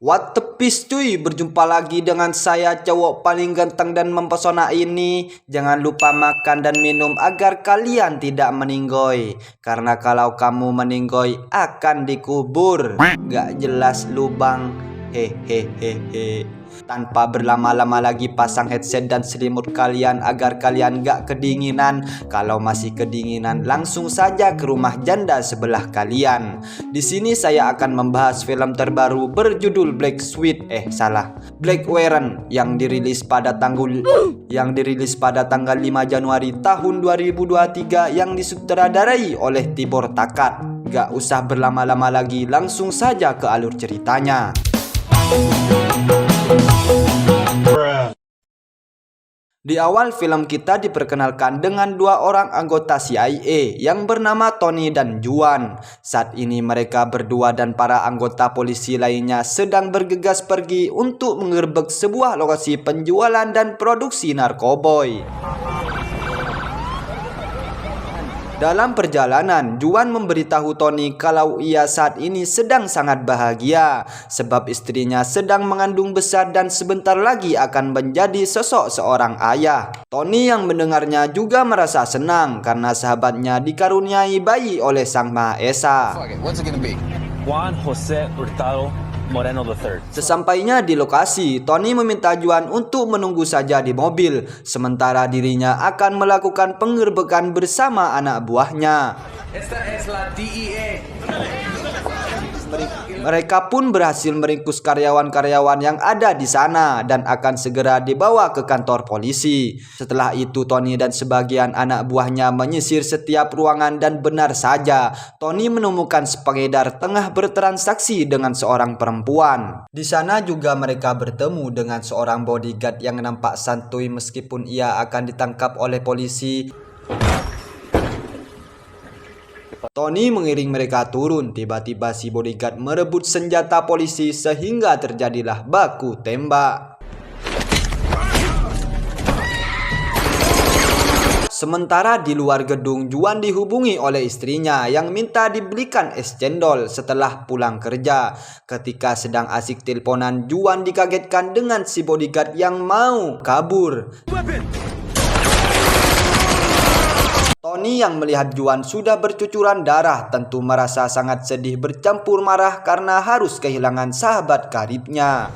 What tepis cuy, berjumpa lagi dengan saya cowok paling ganteng dan mempesona ini. Jangan lupa makan dan minum agar kalian tidak meninggoy, karena kalau kamu meninggoy akan dikubur. Gak jelas lubang, hehehehe. Tanpa berlama-lama lagi, pasang headset dan selimut kalian agar kalian gak kedinginan. Kalau masih kedinginan, langsung saja ke rumah janda sebelah kalian. Di sini saya akan membahas film terbaru berjudul Black Warren yang dirilis pada tanggal 5 Januari tahun 2023 yang disutradarai oleh Tibor Takat. Gak usah berlama-lama lagi, langsung saja ke alur ceritanya. Di awal film kita diperkenalkan dengan dua orang anggota CIA yang bernama Tony dan Juan. Saat ini mereka berdua dan para anggota polisi lainnya sedang bergegas pergi untuk mengerebek sebuah lokasi penjualan dan produksi narkoboy. Dalam perjalanan, Juan memberitahu Tony kalau ia saat ini sedang sangat bahagia sebab istrinya sedang mengandung besar dan sebentar lagi akan menjadi sosok seorang ayah. Tony yang mendengarnya juga merasa senang karena sahabatnya dikaruniai bayi oleh Sang Maha Esa. Juan Jose Hurtado Moreno III. Sesampainya di lokasi, Tony meminta Juan untuk menunggu saja di mobil, sementara dirinya akan melakukan penggerbekan bersama anak buahnya. Mereka pun berhasil meringkus karyawan-karyawan yang ada di sana dan akan segera dibawa ke kantor polisi. Setelah itu Tony dan sebagian anak buahnya menyisir setiap ruangan dan benar saja Tony menemukan pengedar tengah bertransaksi dengan seorang perempuan. Di sana juga mereka bertemu dengan seorang bodyguard yang nampak santuy meskipun ia akan ditangkap oleh polisi. Tony mengiring mereka turun. Tiba-tiba si bodyguard merebut senjata polisi sehingga terjadilah baku tembak. Sementara di luar gedung, Juan dihubungi oleh istrinya yang minta dibelikan es cendol setelah pulang kerja. Ketika sedang asik teleponan, Juan dikagetkan dengan si bodyguard yang mau kabur. Tony yang melihat Juan sudah bercucuran darah tentu merasa sangat sedih bercampur marah karena harus kehilangan sahabat karibnya.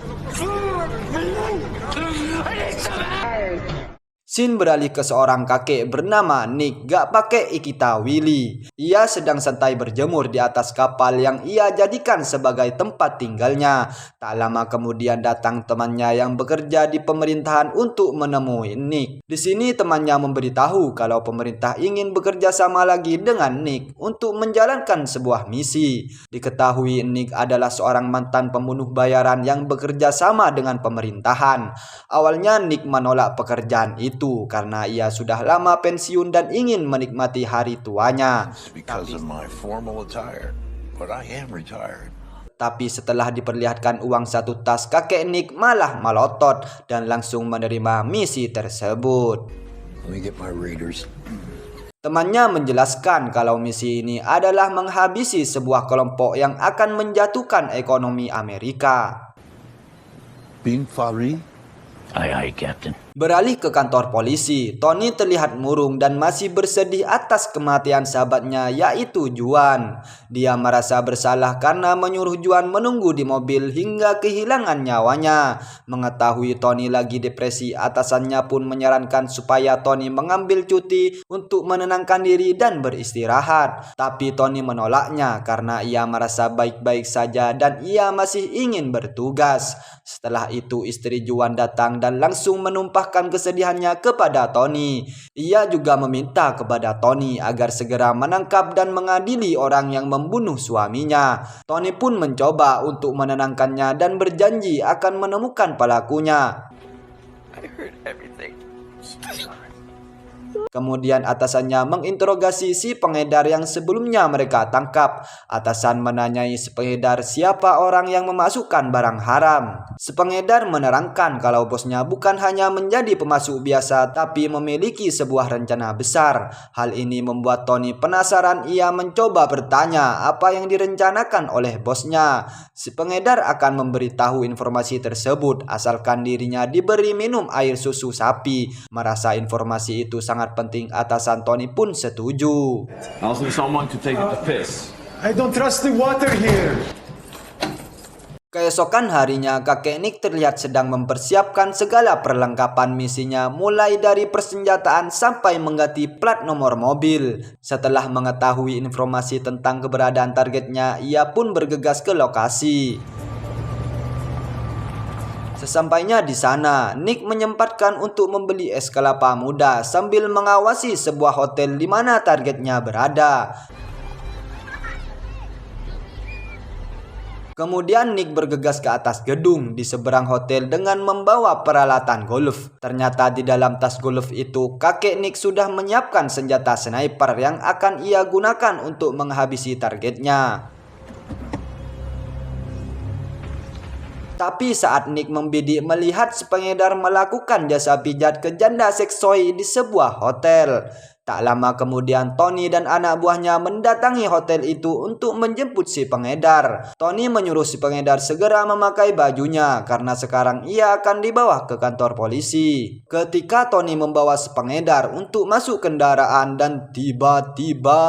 Scene beralih ke seorang kakek bernama Nick, gak pakai Ikita Willy. Ia sedang santai berjemur di atas kapal yang ia jadikan sebagai tempat tinggalnya. Tak lama kemudian datang temannya yang bekerja di pemerintahan untuk menemui Nick. Di sini temannya memberitahu kalau pemerintah ingin bekerja sama lagi dengan Nick untuk menjalankan sebuah misi. Diketahui Nick adalah seorang mantan pembunuh bayaran yang bekerja sama dengan pemerintahan. Awalnya Nick menolak pekerjaan itu karena ia sudah lama pensiun dan ingin menikmati hari tuanya. Tapi setelah diperlihatkan uang satu tas, kakek Nick malah melotot dan langsung menerima misi tersebut. Temannya menjelaskan kalau misi ini adalah menghabisi sebuah kelompok yang akan menjatuhkan ekonomi Amerika. Aye, Captain. Beralih ke kantor polisi, Tony terlihat murung dan masih bersedih atas kematian sahabatnya yaitu Juan. Dia merasa bersalah karena menyuruh Juan menunggu di mobil hingga kehilangan nyawanya. Mengetahui Tony lagi depresi, atasannya pun menyarankan supaya Tony mengambil cuti untuk menenangkan diri dan beristirahat. Tapi Tony menolaknya karena ia merasa baik-baik saja dan ia masih ingin bertugas. Setelah itu istri Juan datang dan langsung menumpahkan kesedihannya kepada Tony. Ia juga meminta kepada Tony agar segera menangkap dan mengadili orang yang membunuh suaminya. Tony pun mencoba untuk menenangkannya dan berjanji akan menemukan pelakunya. Kemudian atasannya menginterogasi si pengedar yang sebelumnya mereka tangkap. Atasan menanyai si pengedar siapa orang yang memasukkan barang haram. Si pengedar menerangkan kalau bosnya bukan hanya menjadi pemasok biasa tapi memiliki sebuah rencana besar. Hal ini membuat Tony penasaran. Ia mencoba bertanya apa yang direncanakan oleh bosnya. Si pengedar akan memberitahu informasi tersebut asalkan dirinya diberi minum air susu sapi. Merasa informasi itu sangat penting, atasan Tony pun setuju. I also need someone to take the piss. I don't trust the water here. Keesokan harinya, kakek Nick terlihat sedang mempersiapkan segala perlengkapan misinya, mulai dari persenjataan sampai mengganti plat nomor mobil. Setelah mengetahui informasi tentang keberadaan targetnya, ia pun bergegas ke lokasi. Sesampainya di sana, Nick menyempatkan untuk membeli es kelapa muda sambil mengawasi sebuah hotel di mana targetnya berada. Kemudian Nick bergegas ke atas gedung di seberang hotel dengan membawa peralatan golf. Ternyata di dalam tas golf itu, kakek Nick sudah menyiapkan senjata sniper yang akan ia gunakan untuk menghabisi targetnya. Tapi saat Nick membidik melihat si pengedar melakukan jasa pijat ke janda seksoi di sebuah hotel. Tak lama kemudian Tony dan anak buahnya mendatangi hotel itu untuk menjemput si pengedar. Tony menyuruh si pengedar segera memakai bajunya karena sekarang ia akan dibawa ke kantor polisi. Ketika Tony membawa si pengedar untuk masuk kendaraan dan tiba-tiba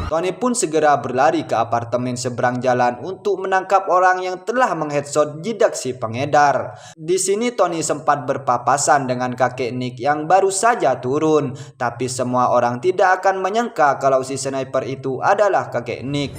Tony pun segera berlari ke apartemen seberang jalan untuk menangkap orang yang telah mengheadshot jidak si pengedar. Di sini Tony sempat berpapasan dengan kakek Nick yang baru saja turun, tapi semua orang tidak akan menyangka kalau si sniper itu adalah kakek Nick.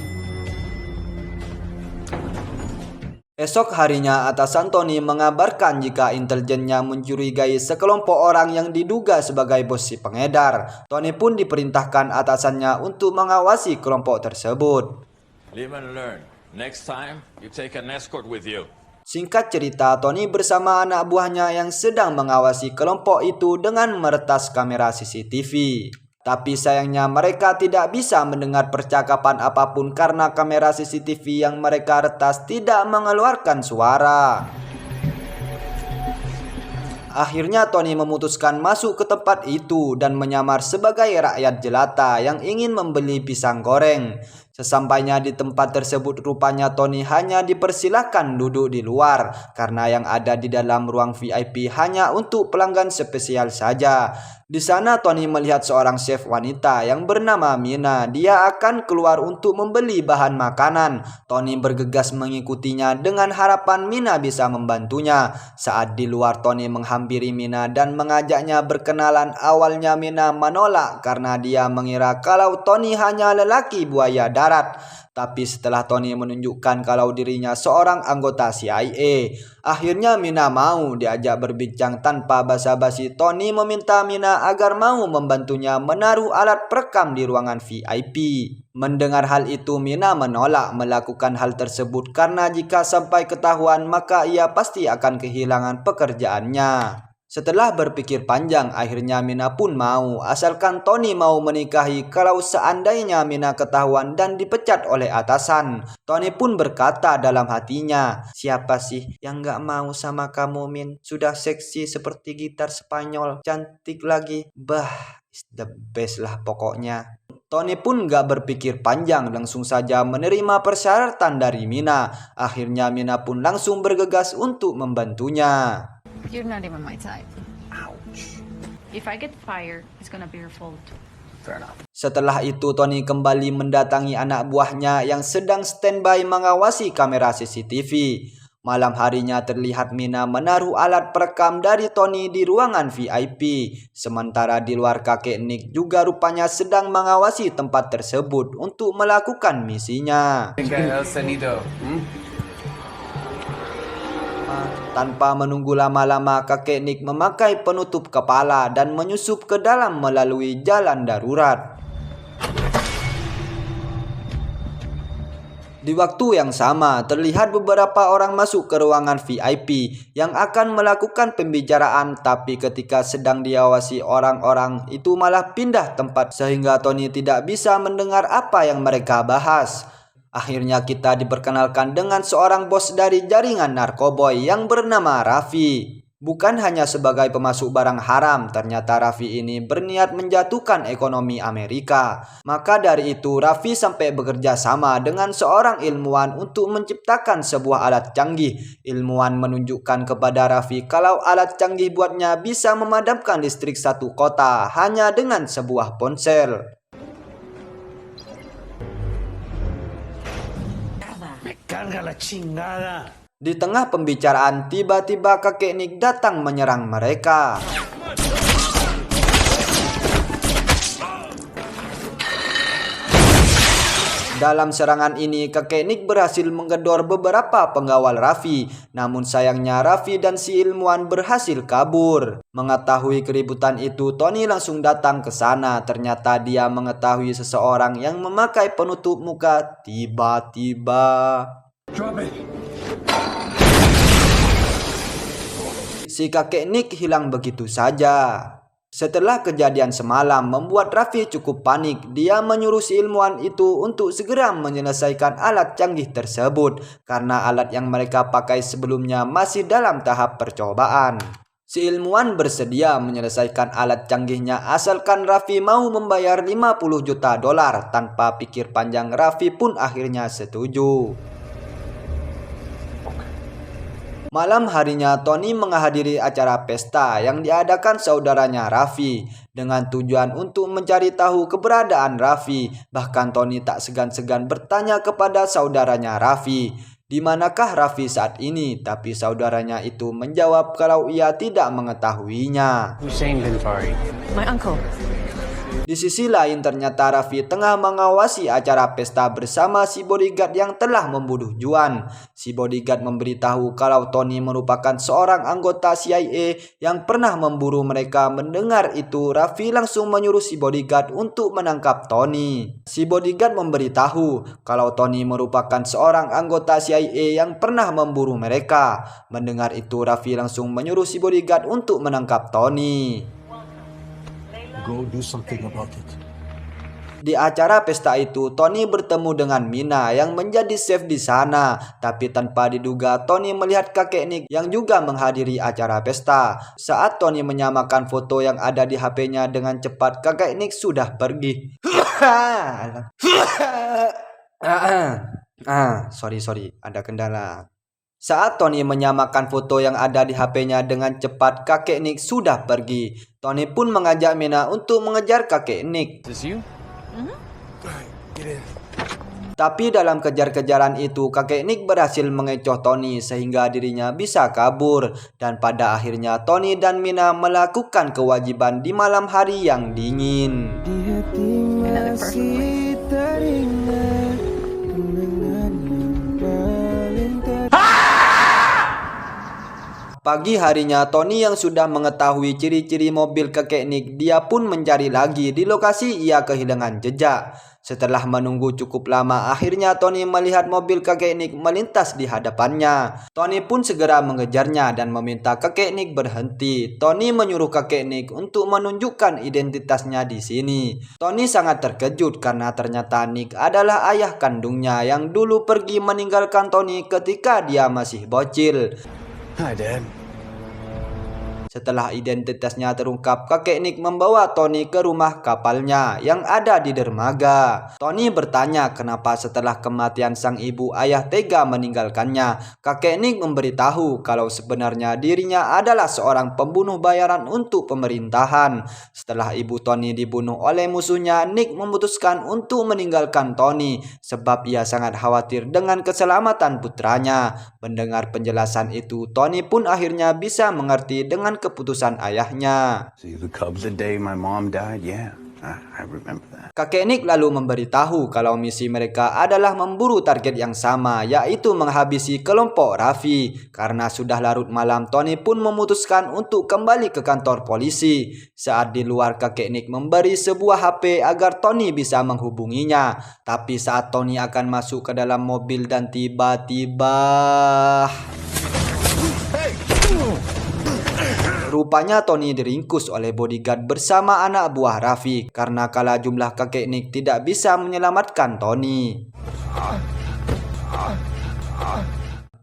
Esok harinya, atasan Tony mengabarkan jika intelijennya mencurigai sekelompok orang yang diduga sebagai bos si pengedar. Tony pun diperintahkan atasannya untuk mengawasi kelompok tersebut. Live and learn. Next time, you take an escort with you. Singkat cerita, Tony bersama anak buahnya yang sedang mengawasi kelompok itu dengan meretas kamera CCTV. Tapi sayangnya mereka tidak bisa mendengar percakapan apapun karena kamera CCTV yang mereka retas tidak mengeluarkan suara. Akhirnya Tony memutuskan masuk ke tempat itu dan menyamar sebagai rakyat jelata yang ingin membeli pisang goreng. Sesampainya di tempat tersebut, rupanya Tony hanya dipersilahkan duduk di luar karena yang ada di dalam ruang VIP hanya untuk pelanggan spesial saja. Di sana Tony melihat seorang chef wanita yang bernama Mina. Dia akan keluar untuk membeli bahan makanan. Tony bergegas mengikutinya dengan harapan Mina bisa membantunya. Saat di luar, Tony menghampiri Mina dan mengajaknya berkenalan. Awalnya Mina menolak karena dia mengira kalau Tony hanya lelaki buaya darat. Tapi setelah Tony menunjukkan kalau dirinya seorang anggota CIA, akhirnya Mina mau diajak berbincang tanpa basa-basi. Tony meminta Mina agar mau membantunya menaruh alat perekam di ruangan VIP. Mendengar hal itu, Mina menolak melakukan hal tersebut karena jika sampai ketahuan maka ia pasti akan kehilangan pekerjaannya. Setelah berpikir panjang, akhirnya Mina pun mau, asalkan Tony mau menikahi kalau seandainya Mina ketahuan dan dipecat oleh atasan. Tony pun berkata dalam hatinya, siapa sih yang gak mau sama kamu, Min? Sudah seksi seperti gitar Spanyol, cantik lagi. Bah, is the best lah pokoknya. Tony pun gak berpikir panjang, langsung saja menerima persyaratan dari Mina. Akhirnya Mina pun langsung bergegas untuk membantunya. You're not even my type. Ouch. If I get fired, it's gonna be your fault. Fair enough. Setelah itu Tony kembali mendatangi anak buahnya yang sedang standby mengawasi kamera CCTV. Malam harinya terlihat Mina menaruh alat perekam dari Tony di ruangan VIP. Sementara di luar, kakek Nick juga rupanya sedang mengawasi tempat tersebut untuk melakukan misinya. Tanpa menunggu lama-lama, kakek Nick memakai penutup kepala dan menyusup ke dalam melalui jalan darurat. Di waktu yang sama, terlihat beberapa orang masuk ke ruangan VIP yang akan melakukan pembicaraan, tapi ketika sedang diawasi orang-orang itu malah pindah tempat sehingga Tony tidak bisa mendengar apa yang mereka bahas. Akhirnya kita diperkenalkan dengan seorang bos dari jaringan narkoboy yang bernama Raffi. Bukan hanya sebagai pemasok barang haram, ternyata Raffi ini berniat menjatuhkan ekonomi Amerika. Maka dari itu Raffi sampai bekerja sama dengan seorang ilmuwan untuk menciptakan sebuah alat canggih. Ilmuwan menunjukkan kepada Raffi kalau alat canggih buatnya bisa memadamkan listrik satu kota hanya dengan sebuah ponsel. Me carga la chingada. Di tengah pembicaraan, tiba-tiba kakek Nick datang menyerang mereka. Dalam serangan ini, kakek Nick berhasil menggedor beberapa pengawal Raffi. Namun sayangnya Raffi dan si ilmuwan berhasil kabur. Mengetahui keributan itu, Tony langsung datang ke sana. Ternyata dia mengetahui seseorang yang memakai penutup muka. Tiba-tiba si kakek Nick hilang begitu saja. Setelah kejadian semalam membuat Raffi cukup panik, dia menyuruh si ilmuwan itu untuk segera menyelesaikan alat canggih tersebut karena alat yang mereka pakai sebelumnya masih dalam tahap percobaan. Si ilmuwan bersedia menyelesaikan alat canggihnya asalkan Raffi mau membayar 50 juta dolar. Tanpa pikir panjang, Raffi pun akhirnya setuju. Malam harinya Tony menghadiri acara pesta yang diadakan saudaranya Raffi dengan tujuan untuk mencari tahu keberadaan Raffi. Bahkan Tony tak segan-segan bertanya kepada saudaranya Raffi, di manakah Raffi saat ini? Tapi saudaranya itu menjawab kalau ia tidak mengetahuinya. Hussein bin Fari. My uncle. Di sisi lain ternyata Raffi tengah mengawasi acara pesta bersama si bodyguard yang telah membunuh Juan. Si bodyguard memberitahu kalau Tony merupakan seorang anggota CIA yang pernah memburu mereka. Mendengar itu, Raffi langsung menyuruh si bodyguard untuk menangkap Tony. Si bodyguard memberitahu kalau Tony merupakan seorang anggota CIA yang pernah memburu mereka. Mendengar itu, Raffi langsung menyuruh si bodyguard untuk menangkap Tony. Go do something about it. Di acara pesta itu, Tony bertemu dengan Mina yang menjadi chef di sana. Tapi tanpa diduga, Tony melihat kakek Nick yang juga menghadiri acara pesta. Saat Tony menyamakan foto yang ada di HP-nya dengan cepat, kakek Nick sudah pergi. Sorry, ada kendala. Saat Tony menyamakan foto yang ada di HP-nya dengan cepat, kakek Nick sudah pergi. Tony pun mengajak Mina untuk mengejar kakek Nick. Is this you? Tapi dalam kejar-kejaran itu, kakek Nick berhasil mengecoh Tony sehingga dirinya bisa kabur. Dan pada akhirnya Tony dan Mina melakukan kewajiban di malam hari yang dingin. Another perfect place. Pagi harinya, Tony yang sudah mengetahui ciri-ciri mobil kakek Nick, dia pun mencari lagi di lokasi ia kehilangan jejak. Setelah menunggu cukup lama, akhirnya Tony melihat mobil kakek Nick melintas di hadapannya. Tony pun segera mengejarnya dan meminta kakek Nick berhenti. Tony menyuruh kakek Nick untuk menunjukkan identitasnya di sini. Tony sangat terkejut karena ternyata Nick adalah ayah kandungnya yang dulu pergi meninggalkan Tony ketika dia masih bocil. Hi, Dad. Setelah identitasnya terungkap, kakek Nick membawa Tony ke rumah kapalnya yang ada di dermaga. Tony bertanya kenapa setelah kematian sang ibu ayah tega meninggalkannya. Kakek Nick memberitahu kalau sebenarnya dirinya adalah seorang pembunuh bayaran untuk pemerintahan. Setelah ibu Tony dibunuh oleh musuhnya, Nick memutuskan untuk meninggalkan Tony sebab ia sangat khawatir dengan keselamatan putranya. Mendengar penjelasan itu, Tony pun akhirnya bisa mengerti dengan keputusan ayahnya. See the Cubs the day my mom died? Yeah. I remember that. Kakek Nick lalu memberitahu kalau misi mereka adalah memburu target yang sama, yaitu menghabisi kelompok Raffi. Karena sudah larut malam, Tony pun memutuskan untuk kembali ke kantor polisi. Saat di luar, kakek Nick memberi sebuah HP agar Tony bisa menghubunginya. Tapi saat Tony akan masuk ke dalam mobil dan tiba-tiba... Rupanya Tony diringkus oleh bodyguard bersama anak buah Raffi karena kala jumlah kakek Nick tidak bisa menyelamatkan Tony.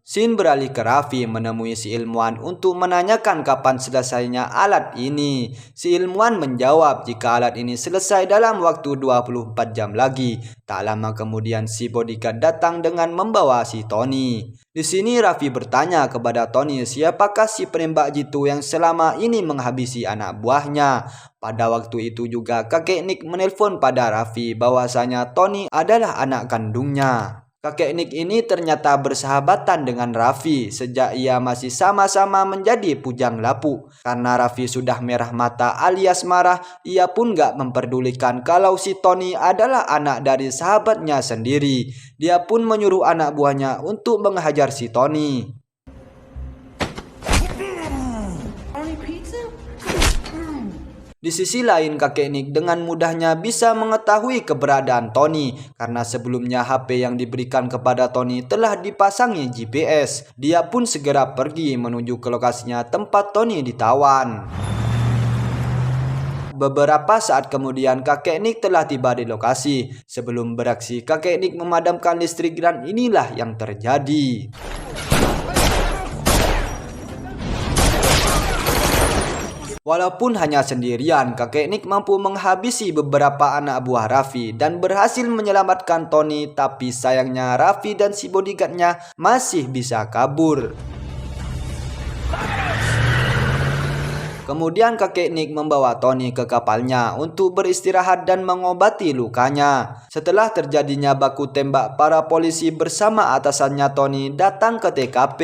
Scene beralih ke Raffi menemui si ilmuwan untuk menanyakan kapan selesainya alat ini. Si ilmuwan menjawab jika alat ini selesai dalam waktu 24 jam lagi. Tak lama kemudian si bodyguard datang dengan membawa si Tony. Di sini Raffi bertanya kepada Tony siapakah si penembak jitu yang selama ini menghabisi anak buahnya. Pada waktu itu juga kakek Nick menelpon pada Raffi bahwasanya Tony adalah anak kandungnya. Kakek Nick ini ternyata bersahabatan dengan Raffi sejak ia masih sama-sama menjadi pujang lapuk. Karena Raffi sudah merah mata alias marah, ia pun gak memperdulikan kalau si Tony adalah anak dari sahabatnya sendiri. Dia pun menyuruh anak buahnya untuk menghajar si Tony. Di sisi lain, kakek Nick dengan mudahnya bisa mengetahui keberadaan Tony karena sebelumnya HP yang diberikan kepada Tony telah dipasangi GPS. Dia pun segera pergi menuju ke lokasinya tempat Tony ditawan. Beberapa saat kemudian kakek Nick telah tiba di lokasi. Sebelum beraksi, kakek Nick memadamkan listrik dan inilah yang terjadi. Walaupun hanya sendirian, kakek Nick mampu menghabisi beberapa anak buah Raffi dan berhasil menyelamatkan Tony, tapi sayangnya Raffi dan si bodyguardnya masih bisa kabur. Kemudian kakek Nick membawa Tony ke kapalnya untuk beristirahat dan mengobati lukanya. Setelah terjadinya baku tembak, para polisi bersama atasannya Tony datang ke TKP.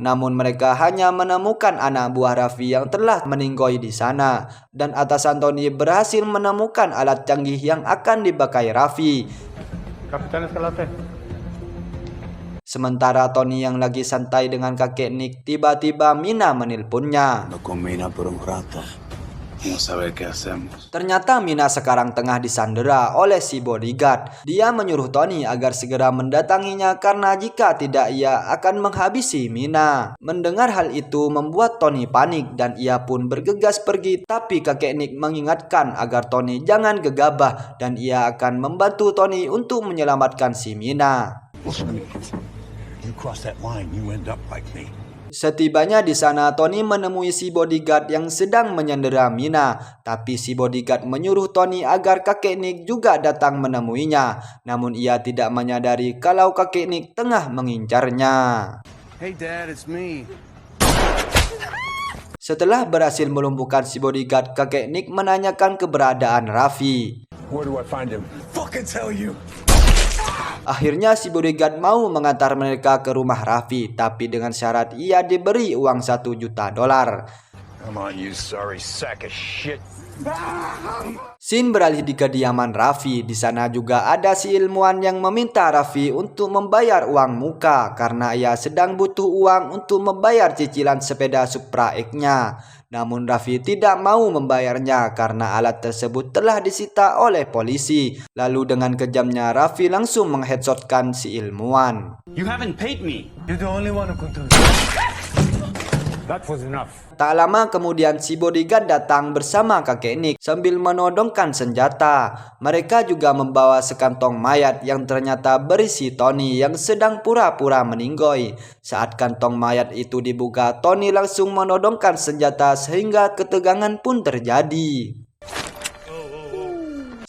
Namun mereka hanya menemukan anak buah Raffi yang telah meninggoy di sana. Dan atasan Tony berhasil menemukan alat canggih yang akan dipakai Raffi. Capitán Escalante. Sementara Tony yang lagi santai dengan kakek Nick, tiba-tiba Mina menelponnya. No con Mina por un rato. No sabe qué hacemos. Ternyata Mina sekarang tengah disandera oleh si bodyguard. Dia menyuruh Tony agar segera mendatanginya karena jika tidak ia akan menghabisi Mina. Mendengar hal itu membuat Tony panik dan ia pun bergegas pergi. Tapi kakek Nick mengingatkan agar Tony jangan gegabah dan ia akan membantu Tony untuk menyelamatkan si Mina. Listen to me. You cross that line, you end up like me. Setibanya di sana, Tony menemui si bodyguard yang sedang menyandera Mina. Tapi si bodyguard menyuruh Tony agar kakek Nick juga datang menemuinya. Namun ia tidak menyadari kalau kakek Nick tengah mengincarnya. Hey Dad, it's me. Setelah berhasil melumpuhkan si bodyguard, kakek Nick menanyakan keberadaan Raffi. Where do I find him? Fucking tell you. Akhirnya si bodyguard mau mengantar mereka ke rumah Raffi, tapi dengan syarat ia diberi uang $1 juta. Come on, you sorry sack of shit. Scene beralih di kediaman Raffi. Di sana juga ada si ilmuwan yang meminta Raffi untuk membayar uang muka karena ia sedang butuh uang untuk membayar cicilan sepeda Supra X-nya. Namun Raffi tidak mau membayarnya karena alat tersebut telah disita oleh polisi. Lalu dengan kejamnya Raffi langsung mengheadshotkan si ilmuwan. You haven't paid me. You're the only one who can do it. That was enough. Tak lama kemudian si bodyguard datang bersama kakek Nick sambil menodongkan senjata. Mereka juga membawa sekantong mayat yang ternyata berisi Tony yang sedang pura-pura meninggoy. Saat kantong mayat itu dibuka, Tony langsung menodongkan senjata sehingga ketegangan pun terjadi.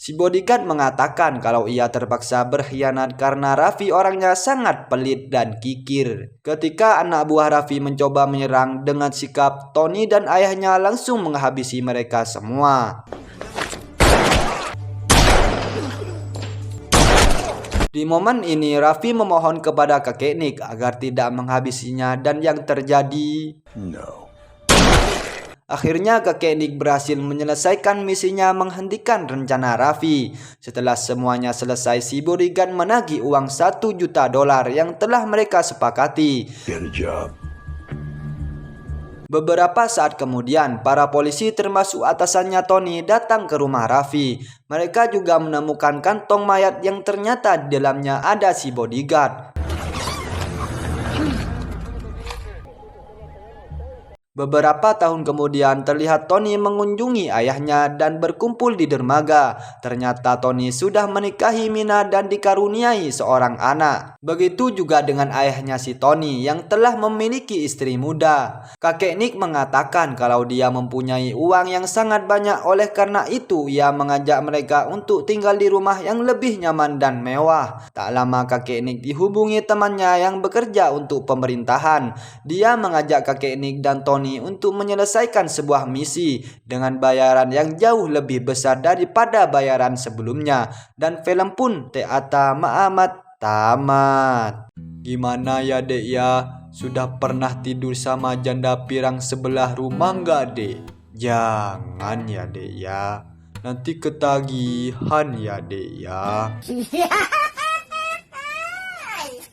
Si bodyguard mengatakan kalau ia terpaksa berkhianat karena Raffi orangnya sangat pelit dan kikir. Ketika anak buah Raffi mencoba menyerang dengan sikap, Tony dan ayahnya langsung menghabisi mereka semua. Di momen ini Raffi memohon kepada kakek Nick agar tidak menghabisinya dan yang terjadi... No. Akhirnya kakek Nick berhasil menyelesaikan misinya menghentikan rencana Raffi. Setelah semuanya selesai, si bodyguard menagih uang $1 juta yang telah mereka sepakati. Get a job. Beberapa saat kemudian, para polisi termasuk atasannya Tony datang ke rumah Raffi. Mereka juga menemukan kantong mayat yang ternyata di dalamnya ada si bodyguard. Beberapa tahun kemudian terlihat Tony mengunjungi ayahnya dan berkumpul di dermaga. Ternyata Tony sudah menikahi Mina dan dikaruniai seorang anak. Begitu juga dengan ayahnya si Tony yang telah memiliki istri muda. Kakek Nick mengatakan kalau dia mempunyai uang yang sangat banyak, oleh karena itu ia mengajak mereka untuk tinggal di rumah yang lebih nyaman dan mewah. Tak lama kakek Nick dihubungi temannya yang bekerja untuk pemerintahan. Dia mengajak kakek Nick dan Tony untuk menyelesaikan sebuah misi dengan bayaran yang jauh lebih besar daripada bayaran sebelumnya, dan film pun teata amat tamat. Gimana ya dek ya, sudah pernah tidur sama janda pirang sebelah rumah nggak dek? Jangan ya dek ya, nanti ketagihan ya dek ya.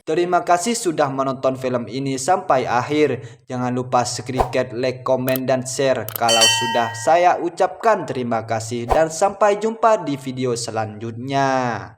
Terima kasih sudah menonton film ini sampai akhir. Jangan lupa subscribe, like, komen, dan share. Kalau sudah, saya ucapkan terima kasih dan sampai jumpa di video selanjutnya.